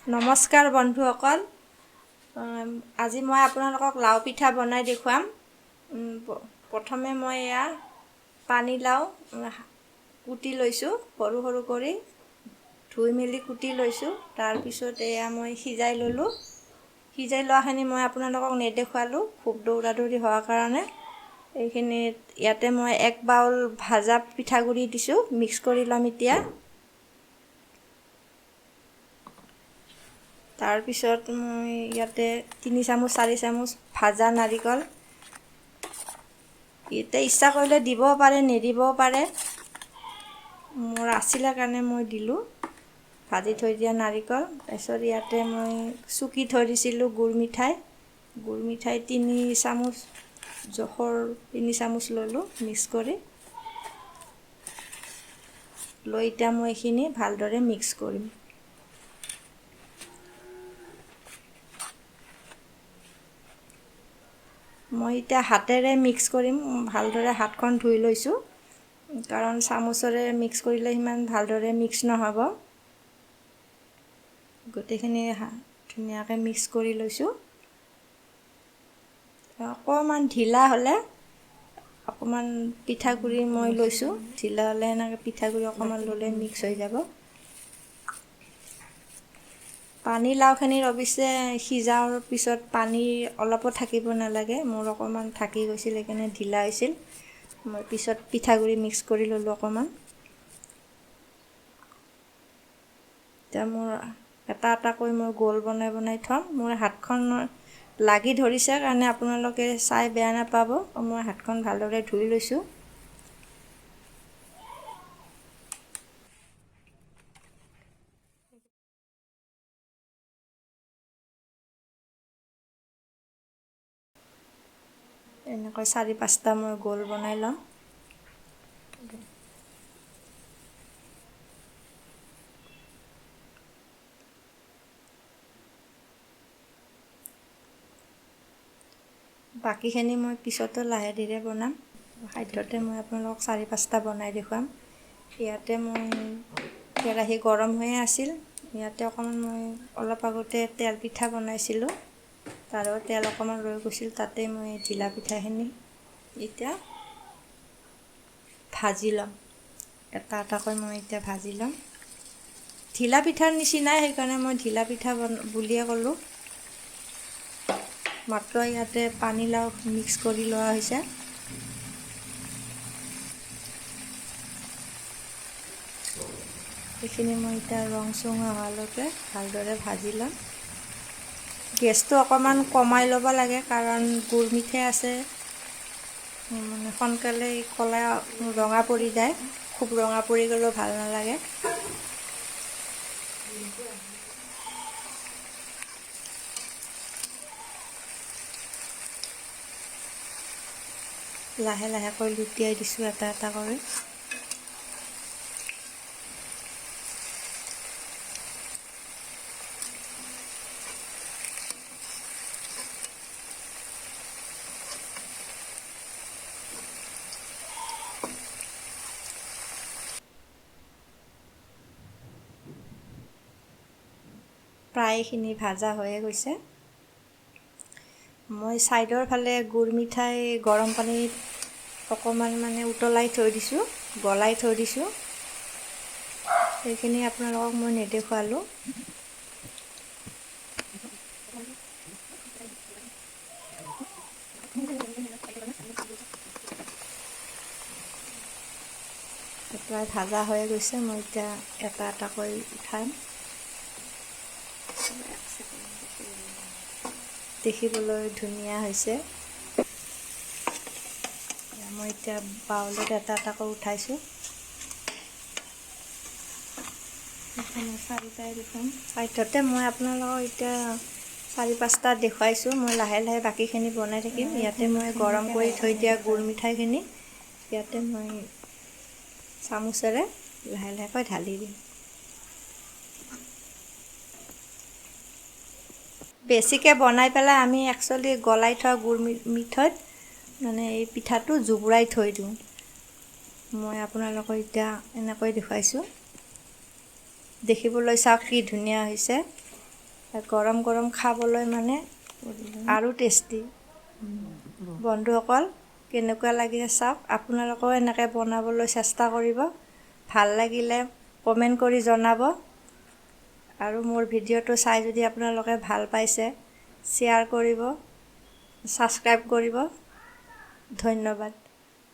নমস্কাৰ বন্ধুসকল, আজি মই আপোনালোকক লাও পিঠা বনাই দেখুৱাম। প্ৰথমে মই এয়া পানী লাও কুটি লৈছোঁ, সৰু সৰু কৰি ধুই মেলি কুটি লৈছোঁ। তাৰপিছত এয়া মই সিজাই ল'লোঁ। সিজাই লোৱাখিনি মই আপোনালোকক নেদেখুৱালোঁ, খুব দৌৰা দৌৰি হোৱাৰ কাৰণে। এইখিনিত ইয়াতে মই 1 বাউল ভাজা পিঠাগুড়ি দিছোঁ, মিক্স কৰি ল'ম এতিয়া। তাৰপিছত মই ইয়াতে 3 চামুচ 4 চামুচ ভাজা নাৰিকল, ইয়াতে ইচ্ছা কৰিলে দিবও পাৰে নিদিবও পাৰে। মোৰ আছিলে কাৰণে মই দিলোঁ ভাজি থৈ দিয়া নাৰিকল। তাৰপিছত ইয়াতে মই চুকি থৈ দিছিলোঁ গুড় মিঠাই 3 চামুচ জোখৰ 3 চামুচ ল'লোঁ, মিক্স কৰি লৈ এতিয়া মই এইখিনি ভালদৰে মিক্স কৰিম। মই এতিয়া হাতেৰে মিক্স কৰিম, ভালদৰে হাতখন ধুই লৈছোঁ, কাৰণ চামুচেৰে মিক্স কৰিলে সিমান ভালদৰে মিক্স নহ'ব। গোটেইখিনি ধুনীয়াকৈ মিক্স কৰি লৈছোঁ। অকণমান ঢিলা হ'লে অকণমান পিঠাগুড়ি মই লৈছোঁ, ঢিলা হ'লে এনেকৈ পিঠাগুড়ি অকণমান ল'লে মিক্স হৈ যাব। পানী লাওখিনিৰ অৱশ্যে সিজাৰ পিছত পানী অলপো থাকিব নালাগে, মোৰ অকণমান থাকি গৈছিল, সেইকাৰণে ঢিলা হৈছিল। মই পিছত পিঠাগুড়ি মিক্স কৰি ল'লোঁ অকণমান। এতিয়া মোৰ এটা এটাকৈ মই গোল বনাই থ'ম। মোৰ হাতখন লাগি ধৰিছে কাৰণে আপোনালোকে চাই বেয়া নাপাব, মই হাতখন ভালদৰে ধুই লৈছোঁ। এনেকৈ 4-5টা মই গোল বনাই ল'ম। বাকীখিনি মই পিছতো লাহে ধীৰে বনাম। খাদ্যতে মই আপোনালোকক 4-5টা বনাই দেখুৱাম। ইয়াতে মই কেৰাহী গৰম হৈয়ে আছিল, ইয়াতে অকণমান মই অলপ আগতে তেল পিঠা বনাইছিলোঁ, তাৰো তেল অকণমান ৰৈ গৈছিল, তাতে মই ঢিলা পিঠাখিনি এতিয়া ভাজি ল'ম। এটা এটাকৈ মই এতিয়া ভাজি ল'ম। ঢিলা পিঠাৰ নিচিনাই, সেইকাৰণে মই ঢিলা পিঠা বুলিয়ে ক'লোঁ। মাত্ৰ ইয়াতে পানীলাও মিক্স কৰি লোৱা হৈছে। এইখিনি মই এতিয়া ৰং চং হোৱালৈকে ভালদৰে ভাজি ল'ম। গেছটো অকণমান কমাই ল'ব লাগে, কাৰণ গুড় মিঠাই আছে, মানে সোনকালে ক'লা ৰঙা পৰি যায়। খুব ৰঙা পৰি গ'লেও ভাল নালাগে। লাহে লাহেকৈ লুটিয়াই দিছোঁ এটা এটা কৰি। প্ৰায়খিনি ভাজা হৈয়ে গৈছে। মই ছাইডৰ ফালে গুড় মিঠাই গৰম পানীত অকণমান মানে উতলাই থৈ দিছোঁ, গলাই থৈ দিছোঁ। সেইখিনি আপোনালোকক মই নেদেখুৱালোঁ। প্ৰায় ভাজা হৈ গৈছে, মই এতিয়া এটা এটাকৈ উঠাম। দেখিবলৈ ধুনীয়া হৈছে। মই এতিয়া বাউলত এটা এটাকৈ উঠাইছোঁ। চাৰিটাই দেখোন চাৰিটাতে মই আপোনালোকক এতিয়া 4-5টা দেখুৱাইছোঁ। মই লাহে লাহে বাকীখিনি বনাই থাকিম। ইয়াতে মই গৰম কৰি থৈ দিয়া গুড় মিঠাইখিনি ইয়াতে মই চামুচেৰে লাহে লাহেকৈ ঢালি দিম। বেছিকৈ বনাই পেলাই আমি একচুৱেলি গলাই থোৱা গুড় মিঠৈত মানে এই পিঠাটো জুবুৰাই থৈ দিওঁ। মই আপোনালোকক এতিয়া এনেকৈ দেখুৱাইছোঁ। দেখিবলৈ চাওক কি ধুনীয়া হৈছে। গৰম গৰম খাবলৈ মানে আৰু টেষ্টি। বন্ধুসকল কেনেকুৱা লাগিছে চাওক, আপোনালোকেও এনেকৈ বনাবলৈ চেষ্টা কৰিব। ভাল লাগিলে কমেণ্ট কৰি জনাব, আৰু মোৰ ভিডিঅ'টো চাই যদি আপোনালোকে ভাল পাইছে শ্বেয়াৰ কৰিব, ছাবস্ক্ৰাইব কৰিব। ধন্যবাদ।